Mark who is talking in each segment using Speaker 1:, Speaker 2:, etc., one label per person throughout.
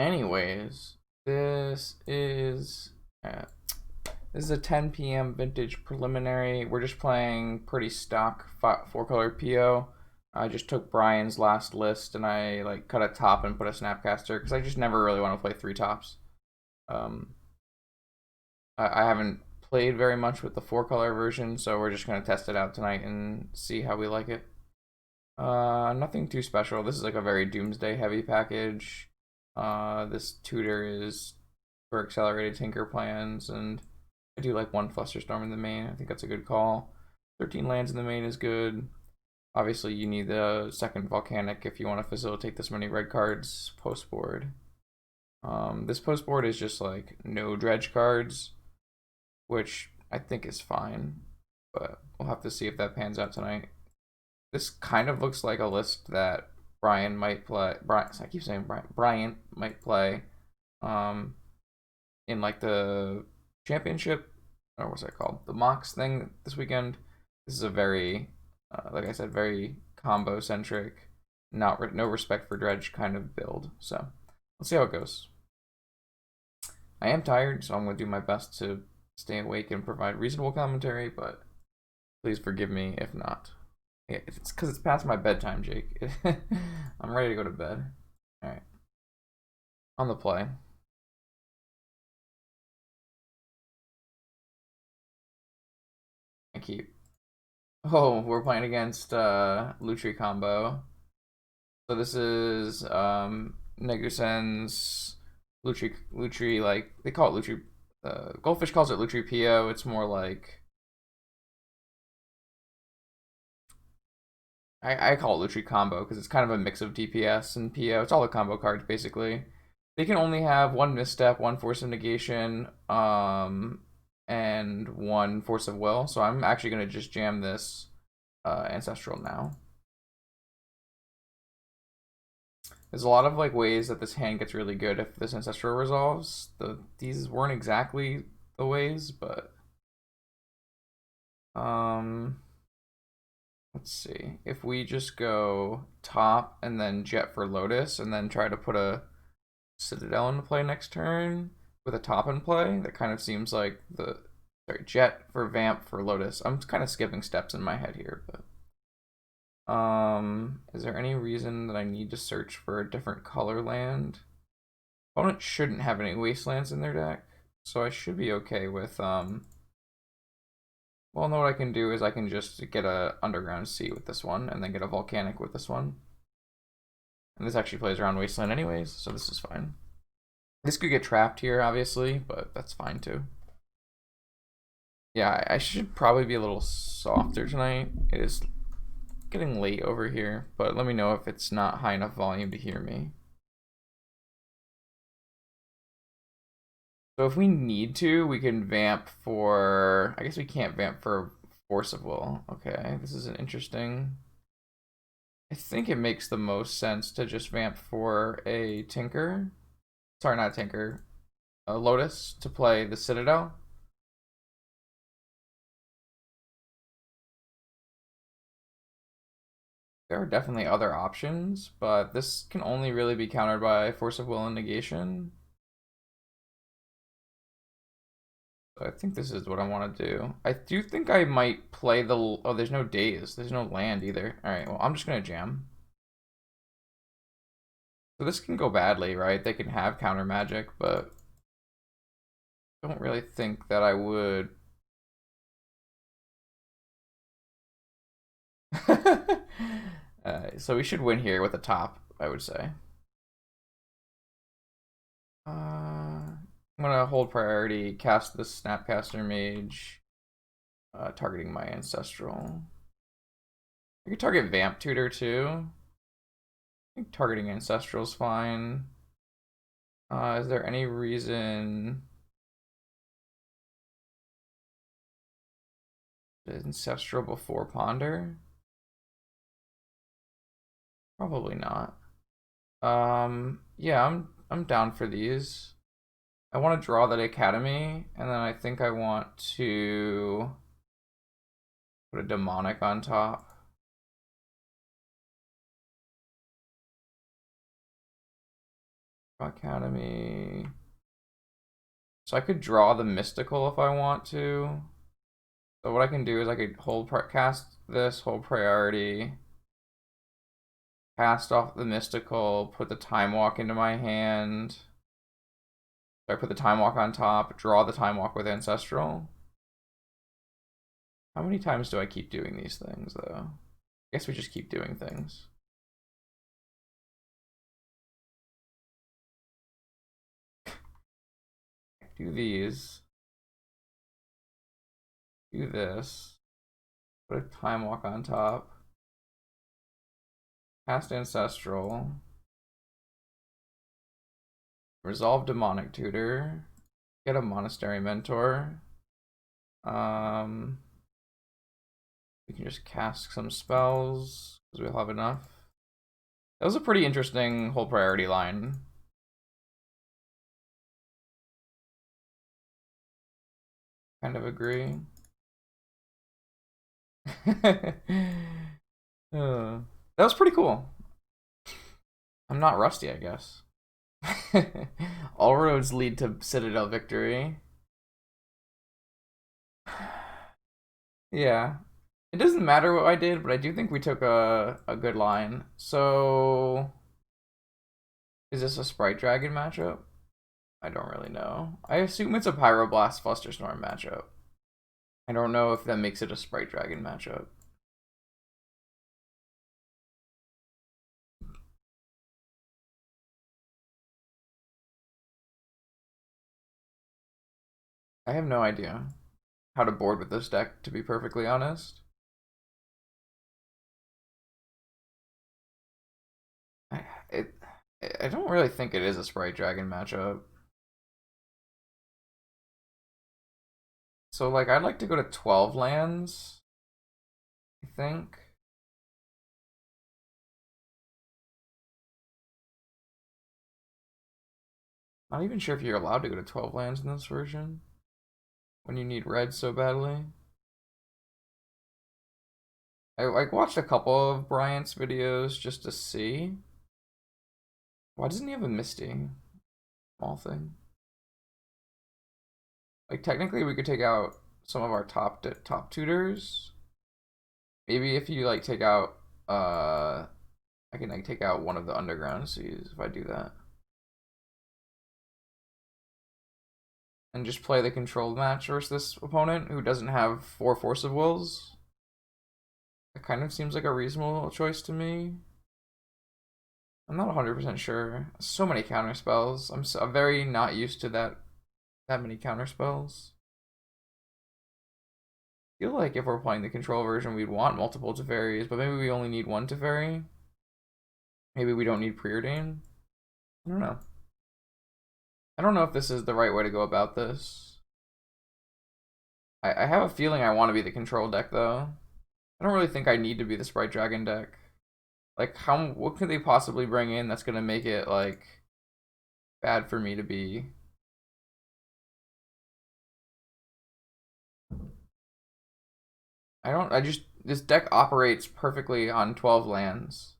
Speaker 1: Anyways, this is uh, this is a 10 p.m. vintage preliminary. We're just playing pretty stock four color PO. I just took Brian's last list and I like cut a top and put a snapcaster because I just never really want to play three tops. Um, I haven't played very much with the four color version, so we're just gonna test it out tonight and see how we like it. Nothing too special. This is like a very Doomsday heavy package. This tutor is for accelerated tinker plans, and I do like one Flusterstorm in the main. I think that's a good call. 13 lands in the main is good. Obviously, you need the second Volcanic if you want to facilitate this many red cards post board. This post board is just like no dredge cards, which I think is fine, but we'll have to see if that pans out tonight. This kind of looks like a list that Brian might play. Brian, I keep saying Brian. Brian might play, um, in like the championship, or what's that called? The Mox thing this weekend. This is a very, like I said, very combo centric, no respect for dredge kind of build. So let's see how it goes. I am tired, so I'm gonna do my best to stay awake and provide reasonable commentary, but please forgive me if not. Yeah, it's because it's past my bedtime, Jake. I'm ready to go to bed. All right, on the play. I keep. Oh, we're playing against Lutri combo. So this is Negusen's Lutri like they call it Lutri. Goldfish calls it Lutri PO. It's more like I call it Lutri combo because it's kind of a mix of DPS and PO. It's all the combo cards basically. They can only have one misstep, one force of negation, and one force of will. So I'm actually gonna just jam this ancestral now. There's a lot of like ways that this hand gets really good if this ancestral resolves. These weren't exactly the ways, but um, let's see. If we just go top and then jet for Lotus, and then try to put a Citadel into play next turn with a top in play, that kind of seems like the jet for Vamp for Lotus. I'm kind of skipping steps in my head here, but is there any reason that I need to search for a different color land? Opponent shouldn't have any wastelands in their deck, so I should be okay with well, no, what I can do is I can just get a Underground Sea with this one, and then get a Volcanic with this one. And this actually plays around Wasteland anyways, so this is fine. This could get trapped here, obviously, but that's fine too. Yeah, I should probably be a little softer tonight. It is getting late over here, but let me know if it's not high enough volume to hear me. So if we need to, we can vamp for... I guess we can't vamp for Force of Will. Okay, this is an interesting... I think it makes the most sense to just vamp for a Tinker. Sorry, not a Tinker. A Lotus to play the Citadel. There are definitely other options, but this can only really be countered by Force of Will and Negation. So I think this is what I want to do. I do think I might play the... Oh, there's no days. There's no land either. Alright, well, I'm just going to jam. So this can go badly, right? They can have counter magic, but I don't really think that I would. So we should win here with a top, I would say. I'm gonna hold priority, cast the Snapcaster Mage, targeting my Ancestral. I could target Vamp Tutor too. I think targeting Ancestral is fine. Is there any reason Ancestral before Ponder? Probably not. Yeah, I'm down for these. I want to draw that Academy, and then I think I want to put a Demonic on top. Academy. So I could draw the mystical if I want to. So what I can do is I could cast this, hold priority, cast off the mystical, put the time walk into my hand. So I put the time walk on top, draw the time walk with ancestral. How many times do I keep doing these things though? I guess we just keep doing things. Do these. Do this. Put a time walk on top. Cast ancestral. Resolve demonic tutor. Get a monastery mentor. We can just cast some spells because we'll have enough. That was a pretty interesting whole priority line. Kind of agree. That was pretty cool. I'm not rusty, I guess. All roads lead to Citadel victory. Yeah. It doesn't matter what I did, but I do think we took a good line. So, is this a Sprite Dragon matchup? I don't really know. I assume it's a Pyroblast Flusterstorm matchup. I don't know if that makes it a Sprite Dragon matchup. I have no idea how to board with this deck, to be perfectly honest. I, it, I don't really think it is a Sprite Dragon matchup. So, like, I'd like to go to 12 lands, I think. Not even sure if you're allowed to go to 12 lands in this version when you need red so badly. I like watched a couple of Bryant's videos just to see. Why doesn't he have a Misty? Small thing. Like technically we could take out some of our top tutors. Maybe if you like take out I can like take out one of the underground seas if I do that. And just play the controlled match versus this opponent who doesn't have 4 Force of Wills. It kind of seems like a reasonable choice to me. I'm not 100% sure. So many counter spells. I'm very not used to that many counter spells. I feel like if we're playing the control version, we'd want multiple Teferis, but maybe we only need one Teferi. Maybe we don't need Preordain. I don't know. I don't know if this is the right way to go about this. I have a feeling I want to be the control deck, though. I don't really think I need to be the Sprite Dragon deck. Like, what could they possibly bring in that's going to make it, like, bad for me to be? This deck operates perfectly on 12 lands.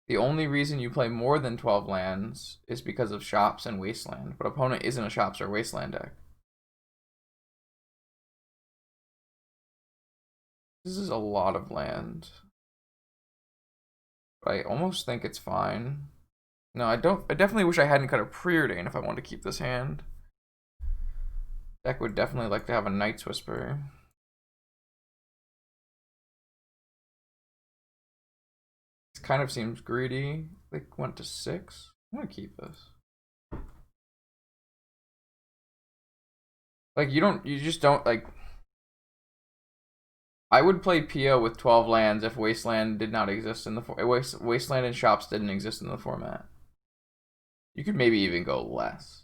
Speaker 1: The only reason you play more than 12 lands is because of shops and wasteland, but opponent isn't a shops or wasteland deck. This is a lot of land. But I almost think it's fine. No, I don't. I definitely wish I hadn't cut a Preordain if I wanted to keep this hand. Deck would definitely like to have a Night's Whisper. This kind of seems greedy. They went to 6. I'm gonna keep this. Like you just don't like. I would play PO with 12 lands if Wasteland did not exist in the Wasteland and shops didn't exist in the format. You could maybe even go less.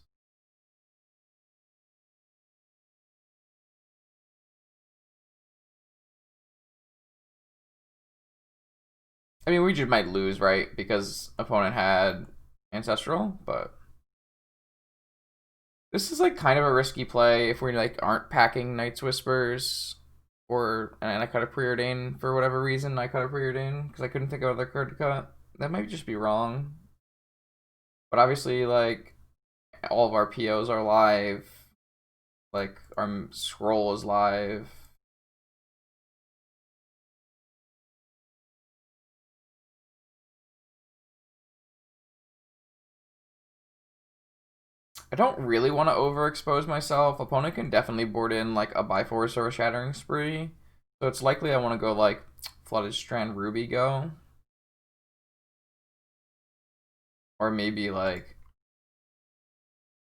Speaker 1: I mean, we just might lose, right? Because opponent had Ancestral, but this is like kind of a risky play if we like aren't packing Night's Whispers and I cut a Preordain for whatever reason. I cut a Preordain because I couldn't think of other card to cut. That might just be wrong. But obviously, like, all of our POs are live. Like, our scroll is live. I don't really want to overexpose myself. Opponent can definitely board in like a Biforce or a Shattering Spree. So it's likely I want to go like Flooded Strand Ruby go. Or maybe like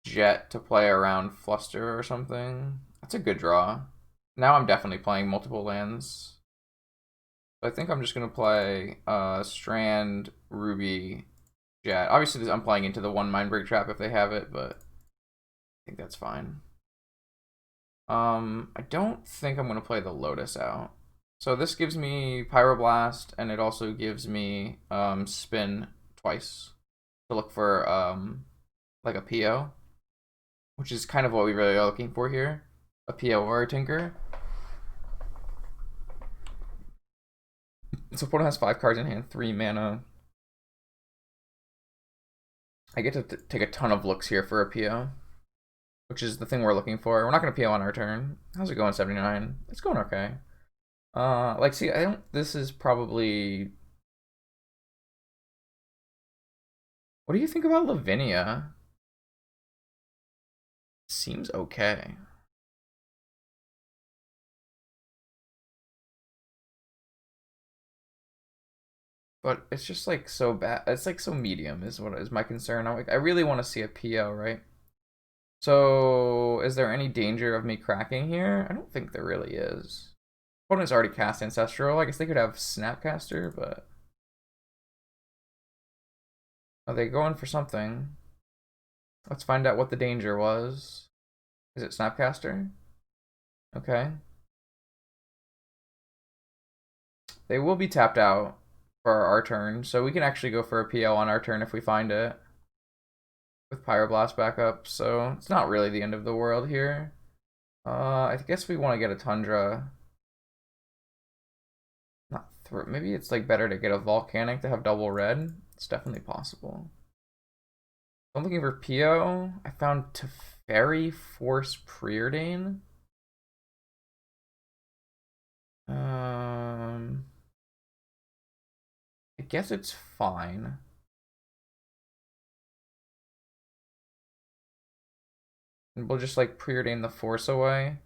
Speaker 1: Jet to play around Fluster or something. That's a good draw. Now I'm definitely playing multiple lands. So I think I'm just going to play Strand, Ruby, Jet. Obviously I'm playing into the one Mindbreak Trap if they have it, but I think that's fine. I don't think I'm going to play the Lotus out. So this gives me Pyroblast, and it also gives me Spin twice to look for like a PO, which is kind of what we really are looking for here. A PO or a Tinker. So opponent has 5 cards in hand, 3 mana. I get to take a ton of looks here for a PO, which is the thing we're looking for. We're not going to PO on our turn. How's it going, 79? It's going okay. Like, see, I don't. This is probably. What do you think about Lavinia? Seems okay. But it's just like so bad. It's like so medium is what is my concern. I'm like, I really want to see a PO, right? So, is there any danger of me cracking here? I don't think there really is. Opponent's already cast Ancestral. I guess they could have Snapcaster, but are they going for something? Let's find out what the danger was. Is it Snapcaster? Okay. They will be tapped out for our turn, so we can actually go for a PO on our turn if we find it. With Pyroblast backup, so it's not really the end of the world here. I guess we want to get a Tundra. Not through. Maybe it's like better to get a Volcanic to have double red. It's definitely possible. I'm looking for PO. I found Teferi Force Preordain. I guess it's fine. And we'll just like preordain the Force away.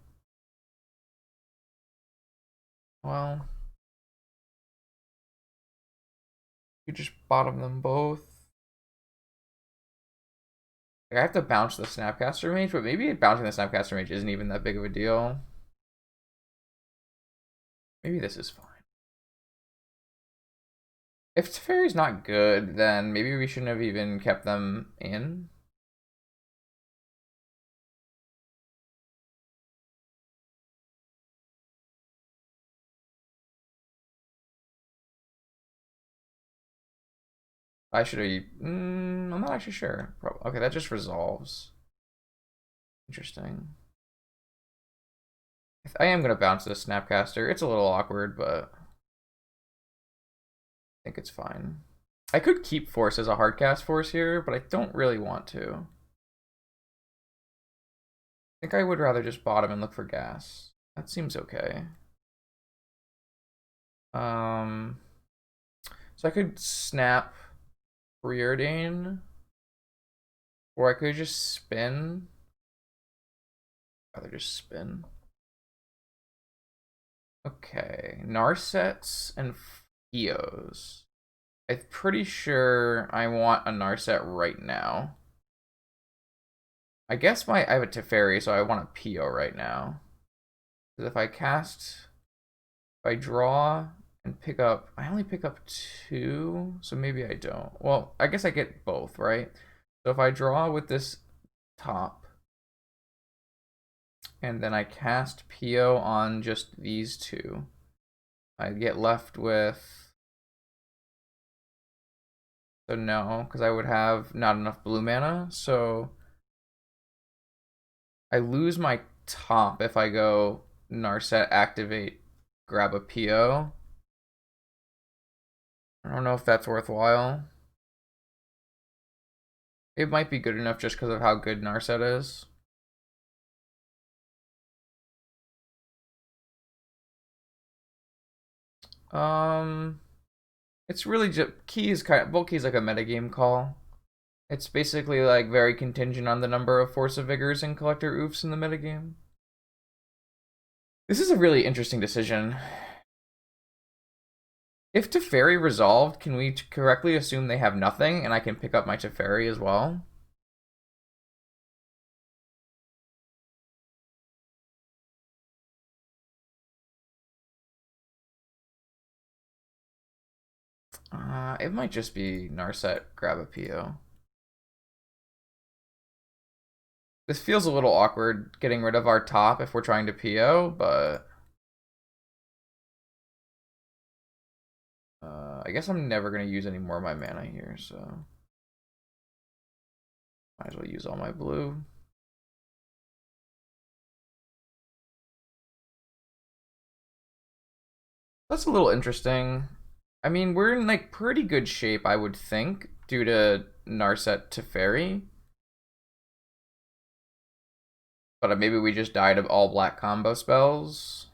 Speaker 1: Well, you just bottom them both. Like, I have to bounce the Snapcaster Mage, but maybe bouncing the Snapcaster Mage isn't even that big of a deal. Maybe this is fine. If Teferi's not good, then maybe we shouldn't have even kept them in. I should have. I'm not actually sure. Okay, that just resolves. Interesting. I am gonna bounce this Snapcaster. It's a little awkward, but I think it's fine. I could keep Force as a hardcast force here, but I don't really want to. I think I would rather just bottom and look for gas. That seems okay. So I could snap Preordain, or I could just spin. I'd rather just spin. Okay, Narsets and Fios. I'm pretty sure I want a Narset right now. I guess I have a Teferi, so I want a Pio right now. Because if I draw and pick up, I only pick up 2, so maybe I don't. Well, I guess I get both, right? So if I draw with this top, and then I cast Pio on just these 2, I get left with. So no, because I would have not enough blue mana, so I lose my top if I go Narset activate, grab a PO. I don't know if that's worthwhile. It might be good enough just because of how good Narset is. Um, it's really just key is kind of bulk key is like a metagame call. It's basically like very contingent on the number of Force of Vigors and Collector Oofs in the metagame. This is a really interesting decision. If Teferi resolved, can we correctly assume they have nothing and I can pick up my Teferi as well? It might just be Narset, grab a PO. This feels a little awkward getting rid of our top if we're trying to PO, but I guess I'm never going to use any more of my mana here, so might as well use all my blue. That's a little interesting. I mean, we're in like pretty good shape, I would think, due to Narset Teferi. But maybe we just died of all black combo spells.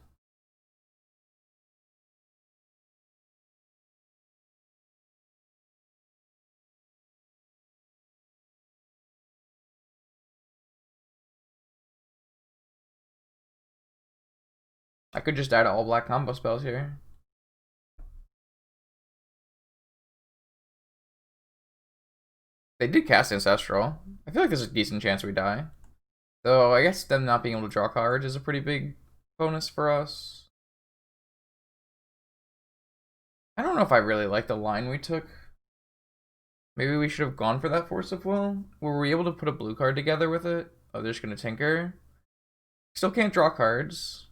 Speaker 1: I could just die to all black combo spells here. They did cast Ancestral. I feel like there's a decent chance we die. Though I guess them not being able to draw cards is a pretty big bonus for us. I don't know if I really like the line we took. Maybe we should have gone for that Force of Will. Were we able to put a blue card together with it? Oh, they're just gonna tinker. Still can't draw cards.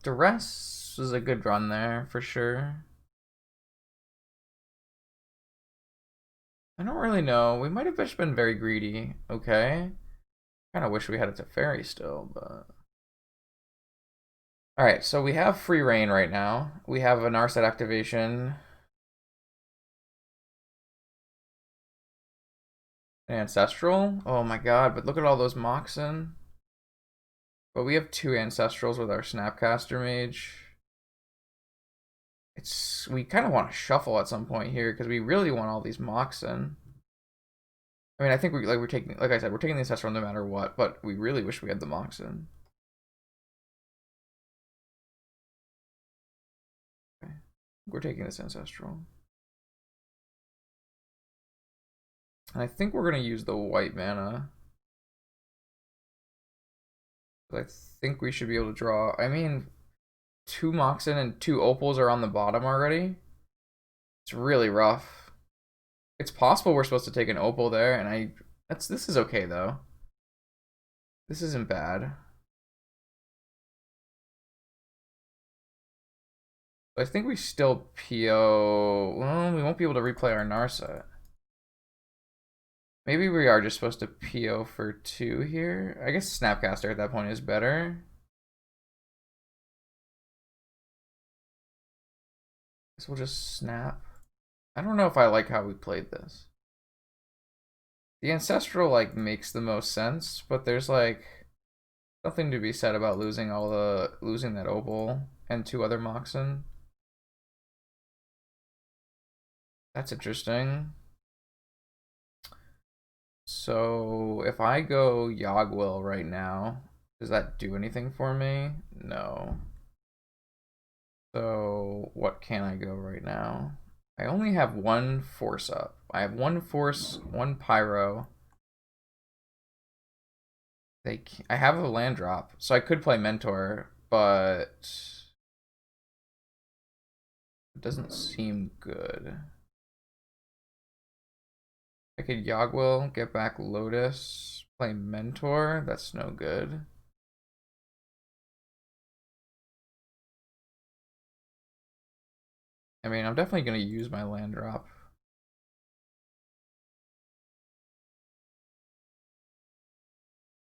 Speaker 1: Duress was a good run there for sure. I don't really know. We might have just been very greedy. Okay. Kind of wish we had it to fairy still, but. Alright, so we have free reign right now. We have an Narset activation. Ancestral? Oh my god, but look at all those Moxen. But we have two Ancestrals with our Snapcaster Mage. We kind of want to shuffle at some point here because we really want all these Moxen. I mean, I think we're taking, like I said, we're taking the Ancestral no matter what, but we really wish we had the Moxen. Okay. We're taking this Ancestral. And I think we're going to use the white mana. I think we should be able to draw. I mean, two Moxen and two Opals are on the bottom already. It's really rough. It's possible we're supposed to take an Opal there, and this is okay though. This isn't bad. I think we still PO. Well, we won't be able to replay our Narset. Maybe we are just supposed to PO for two here. I guess Snapcaster at that point is better. Guess we'll just snap. I don't know if I like how we played this. The Ancestral like makes the most sense, but there's like something to be said about losing that Opal and two other Moxen. That's interesting. So if I go Yogwill right now, does that do anything for me? No. So what can I go right now? I only have one Force up. I have one Force, one Pyro. I have a land drop, so I could play Mentor, but it doesn't seem good. I could Yogwill, get back Lotus, play Mentor. That's no good. I mean, I'm definitely going to use my land drop.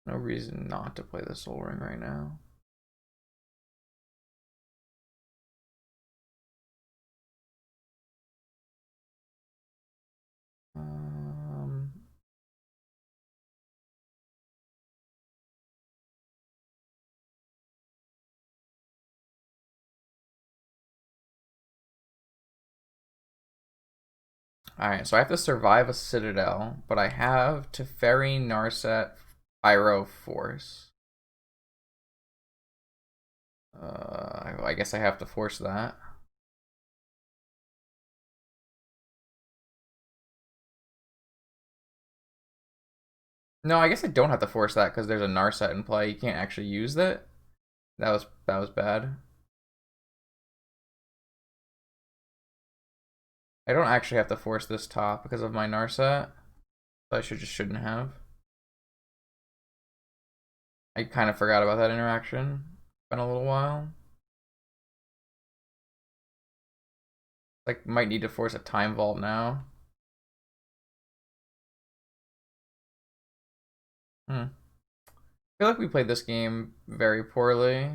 Speaker 1: No reason not to play the Soul Ring right now. Alright, so I have to survive a citadel, but I have Teferi, Narset, Pyro, Force. I guess I have to force that. No, I guess I don't have to force that because there's a Narset in play. You can't actually use that. That was bad. I don't actually have to force this top because of my Narset. So I shouldn't have. I kind of forgot about that interaction. Been a little while. Like might need to force a time vault now. I feel like we played this game very poorly.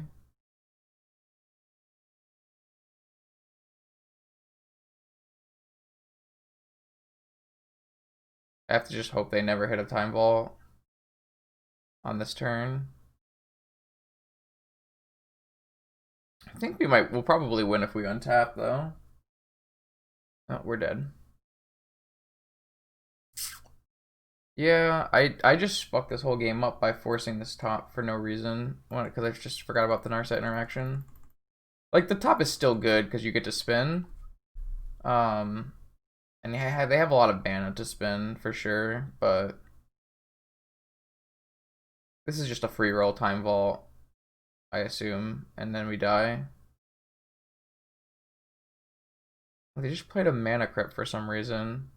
Speaker 1: I have to just hope they never hit a time vault on this turn. I think we'll probably win if we untap though. Oh, we're dead. Yeah, I just fucked this whole game up by forcing this top for no reason. Because I just forgot about the Narset interaction. Like the top is still good because you get to spin. And they have a lot of mana to spin for sure, but this is just a free roll time vault, I assume, and then we die. They just played a mana crypt for some reason.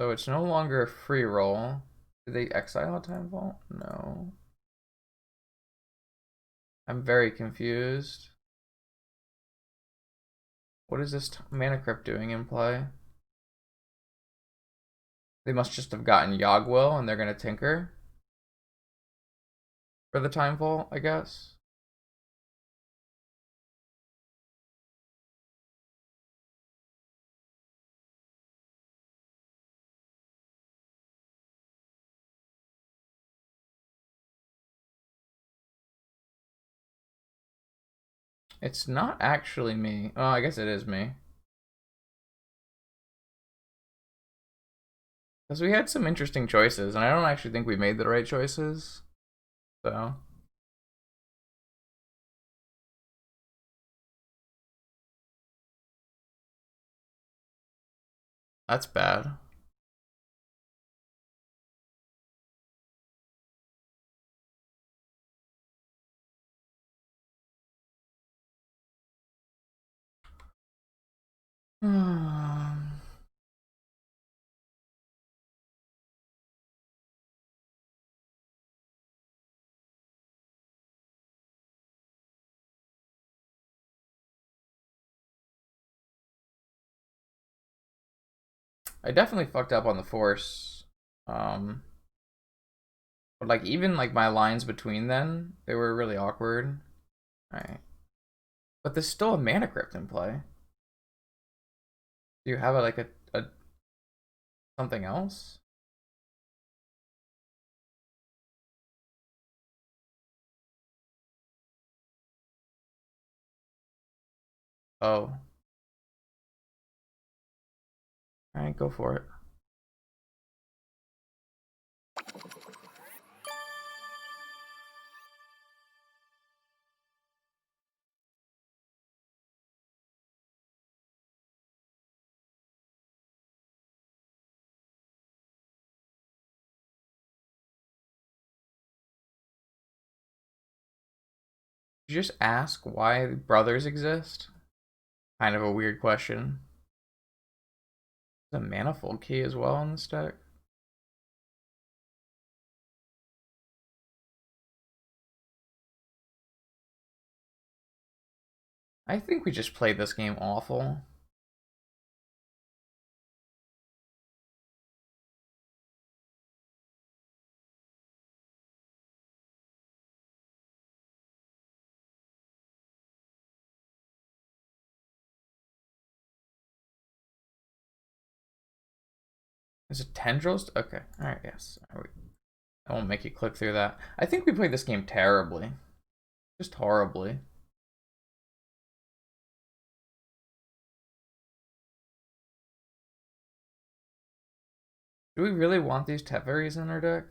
Speaker 1: So it's no longer a free roll. Did they exile a time vault? No. I'm very confused. What is this mana crypt doing in play? They must just have gotten Yogwill and they're gonna tinker for the time vault, I guess. It's not actually me. Oh, I guess it is me. Because we had some interesting choices, and I don't actually think we made the right choices. So. That's bad. I definitely fucked up on the force. Um, but like even like my lines between them, they were really awkward. Alright. But there's still a mana crypt in play. Do you have a something else? Oh. Alright, go for it. Did you just ask why brothers exist? Kind of a weird question. There's a manifold key as well in this deck. I think we just played this game awful. Is it tendrils? Okay. Alright, yes. I won't make you click through that. I think we played this game terribly. Just horribly. Do we really want these Teferis in our deck?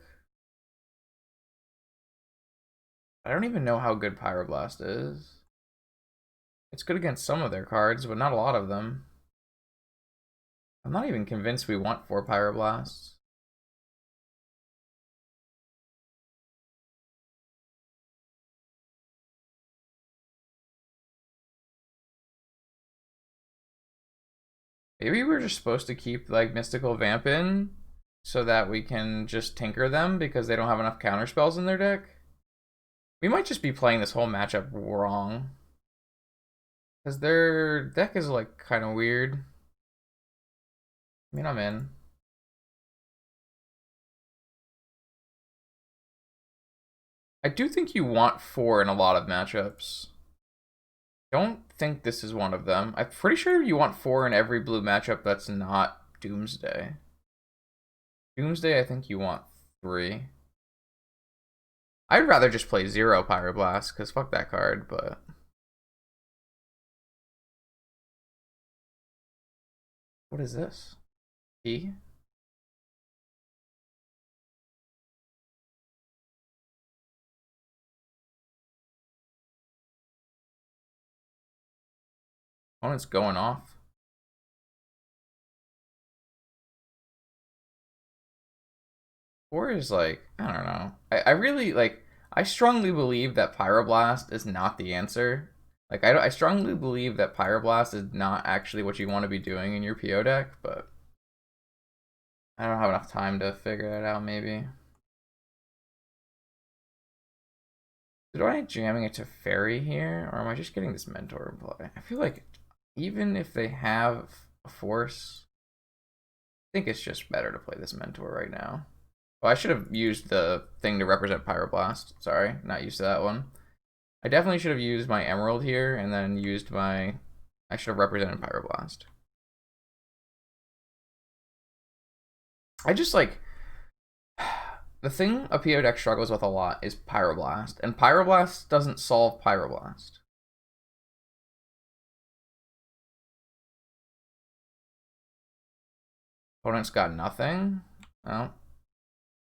Speaker 1: I don't even know how good Pyroblast is. It's good against some of their cards, but not a lot of them. I'm not even convinced we want 4 Pyroblasts. Maybe we're just supposed to keep like Mystical Vamp in so that we can just tinker them because they don't have enough counter spells in their deck. We might just be playing this whole matchup wrong. Because their deck is like kind of weird. I mean, I'm in. I do think you want 4 in a lot of matchups. Don't think this is one of them. I'm pretty sure you want 4 in every blue matchup that's not Doomsday. Doomsday, I think you want 3. I'd rather just play 0 Pyroblast, because fuck that card, but... What is this? E? Opponent's going off. Or is like, I don't know. I really, like, I strongly believe that Pyroblast is not the answer. Like, I strongly believe that Pyroblast is not actually what you want to be doing in your PO deck, but I don't have enough time to figure that out, maybe. Do I jamming it to Fairy here, or am I just getting this Mentor in play? I feel like even if they have a Force, I think it's just better to play this Mentor right now. Well, I should have used the thing to represent Pyroblast. Sorry, not used to that one. I definitely should have used my Emerald here and then used my... I should have represented Pyroblast. I just like... The thing a PO deck struggles with a lot is Pyroblast, and Pyroblast doesn't solve Pyroblast. Opponent's got nothing? Well,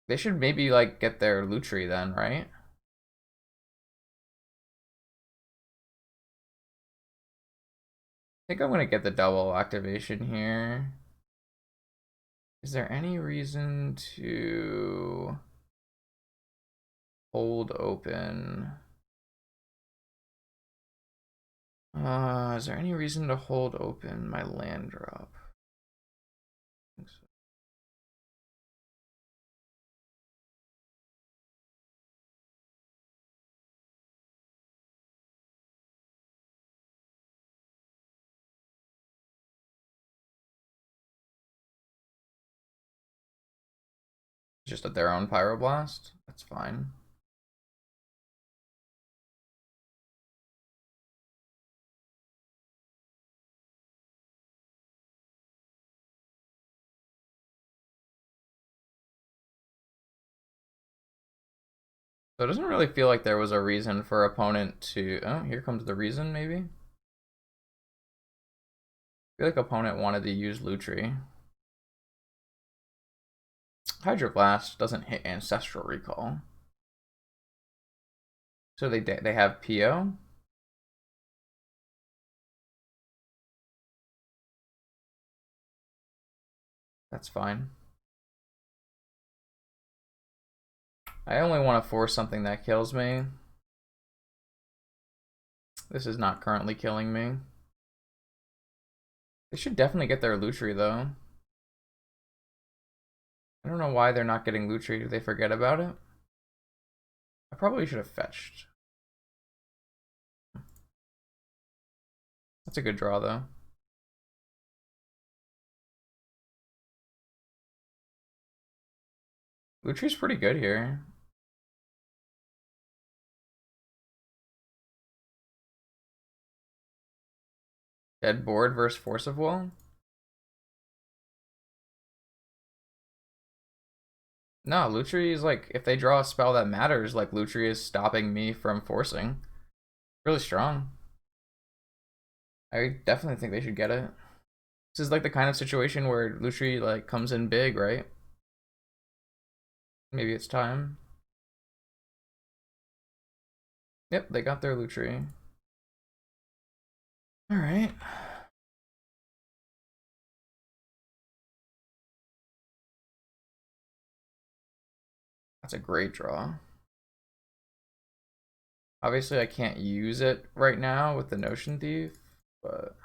Speaker 1: they should maybe like get their Lutri then, right? I think I'm gonna get the double activation here. Is there any reason to hold open? Is there any reason to hold open my land drop? I think so. Just at their own Pyroblast? That's fine. So it doesn't really feel like there was a reason for opponent to... Oh, here comes the reason, maybe? I feel like opponent wanted to use Lutri. Hydroblast doesn't hit Ancestral Recall. So they have PO? That's fine. I only want to force something that kills me. This is not currently killing me. They should definitely get their Lutri, though. I don't know why they're not getting Lutri. Did they forget about it? I probably should have fetched. That's a good draw, though. Lutri's pretty good here. Dead board versus Force of Will? No, Lutri is like, if they draw a spell that matters, like Lutri is stopping me from forcing. Really strong. I definitely think they should get it. This is like the kind of situation where Lutri like comes in big, right? Maybe it's time. Yep, they got their Lutri. Alright. That's a great draw. Obviously, I can't use it right now with the Notion Thief, but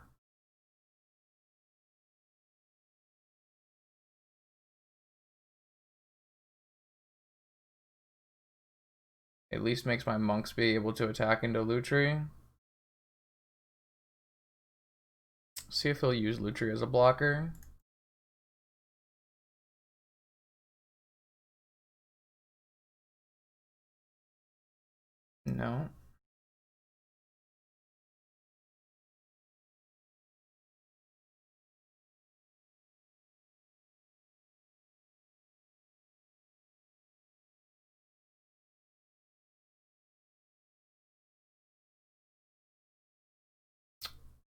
Speaker 1: at least makes my monks be able to attack into Lutri. See if he'll use Lutri as a blocker. No.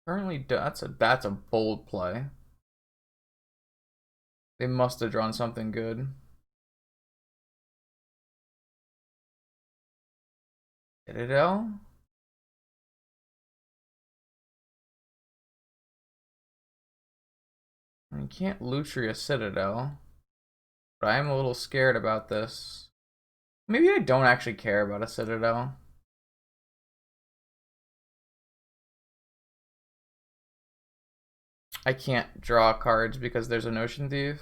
Speaker 1: Currently, that's a bold play. They must have drawn something good. Citadel? You can't Lutri a Citadel, but I am a little scared about this. Maybe I don't actually care about a Citadel. I can't draw cards because there's a Notion Thief.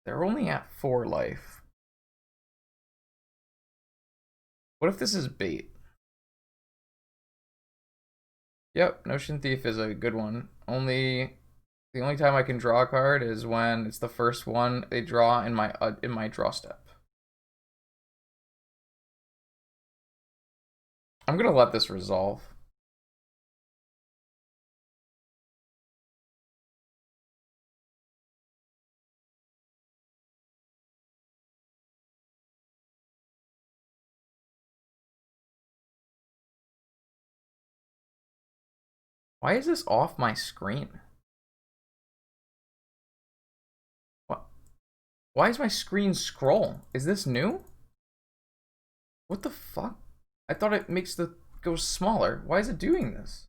Speaker 1: They're only at 4 life. What if this is bait? Yep, Notion Thief is a good one. The only time I can draw a card is when it's the first one they draw in my draw step. I'm gonna let this resolve. Why is this off my screen? What? Why is my screen scroll? Is this new? What the fuck? I thought it makes the go smaller. Why is it doing this?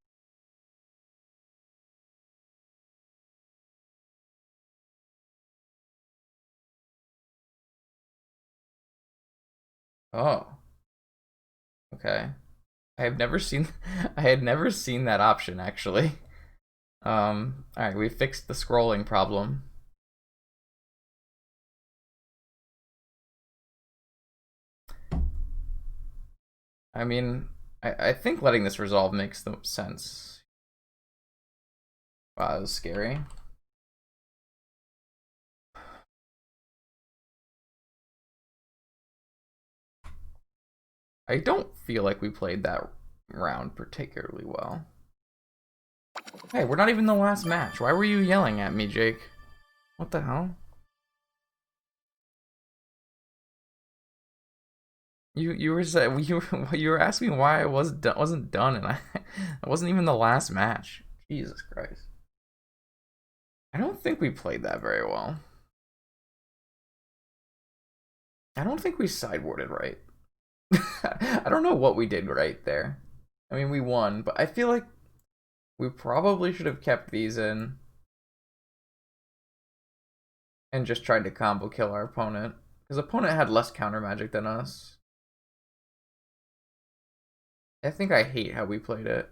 Speaker 1: Oh, okay. I have never seen I had never seen that option actually. All right, we fixed the scrolling problem. I mean, I think letting this resolve makes the sense. Wow, that was scary. I don't feel like we played that round particularly well. Hey, we're not even the last match. Why were you yelling at me, Jake? What the hell? You were saying you were asking why I wasn't done, and I wasn't even the last match. Jesus Christ! I don't think we played that very well. I don't think we sideboarded right. I don't know what we did right there. I mean, we won, but I feel like we probably should have kept these in and just tried to combo kill our opponent, because opponent had less counter magic than us. I think I hate how we played it.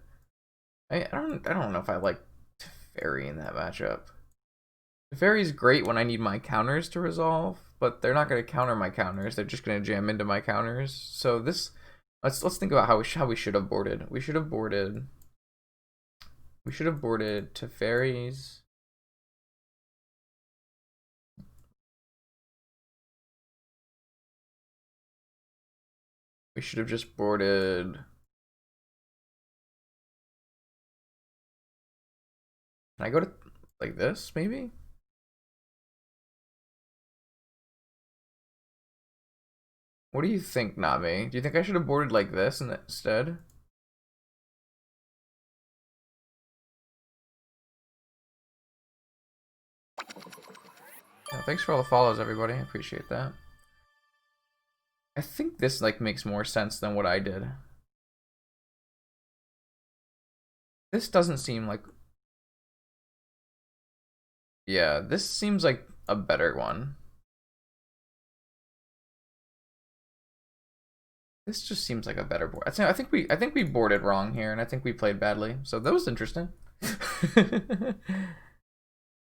Speaker 1: I don't know if I like Teferi in that matchup. Teferi's great when I need my counters to resolve, but they're not going to counter my counters. They're just going to jam into my counters. So this, let's think about how we should have boarded. We should have boarded Teferi's. We should have just boarded. Can I go to like this maybe? What do you think, Nami? Do you think I should have boarded like this instead? Yeah, thanks for all the follows, everybody. I appreciate that. I think this like makes more sense than what I did. This doesn't seem like... Yeah, this seems like a better one. This just seems like a better board. I think we boarded wrong here, and I think we played badly. So that was interesting.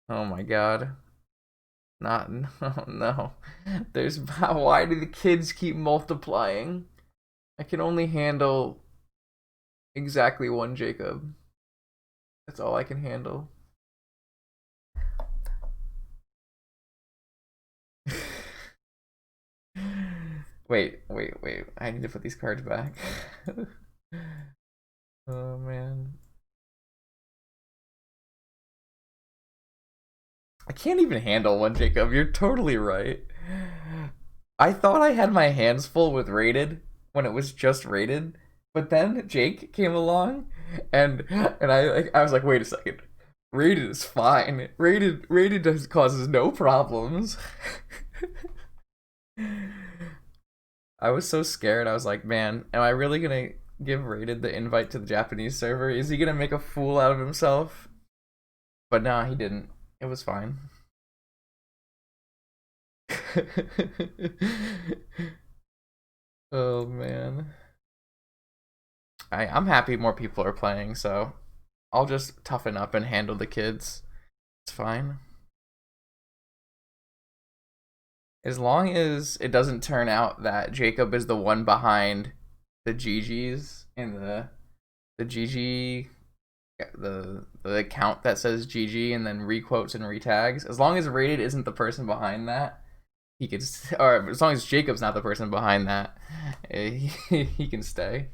Speaker 1: Oh my god. Not no no. There's why do the kids keep multiplying? I can only handle exactly one Jacob. That's all I can handle. Wait. I need to put these cards back. Oh man. I can't even handle one, Jacob. You're totally right. I thought I had my hands full with rated when it was just rated, but then Jake came along, and I was like, wait a second, rated is fine. Rated causes no problems. I was so scared. I was like, man, am I really gonna give rated the invite to the Japanese server? Is he gonna make a fool out of himself? But nah, he didn't. It was fine. Oh man. I'm happy more people are playing, so I'll just toughen up and handle the kids. It's fine. As long as it doesn't turn out that Jacob is the one behind the GGs in the GG the account that says GG and then requotes and retags. As long as Rated isn't the person behind that, he can, or as long as Jacob's not the person behind that, he can stay.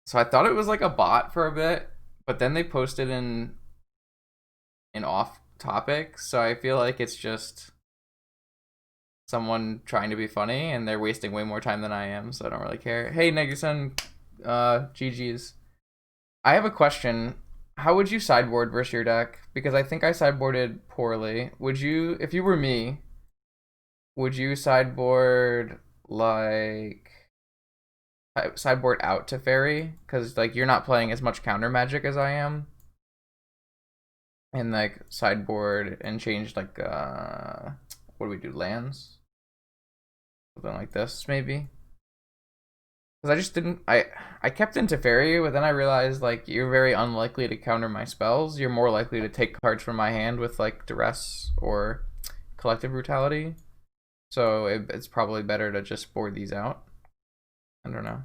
Speaker 1: So I thought it was like a bot for a bit, but then they posted in off topic, so I feel like it's just someone trying to be funny and they're wasting way more time than I am, so I don't really care. Hey Neguson, GG's. I have a question. How would you sideboard versus your deck? Because I think I sideboarded poorly. Would you, if you were me, would you sideboard like sideboard out to fairy? Because like you're not playing as much counter magic as I am. And like sideboard and change like what do we do? Lands? Something like this maybe. Because I just didn't I kept into fairy, but then I realized like you're very unlikely to counter my spells. You're more likely to take cards from my hand with like duress or collective brutality. So it's probably better to just board these out. I don't know.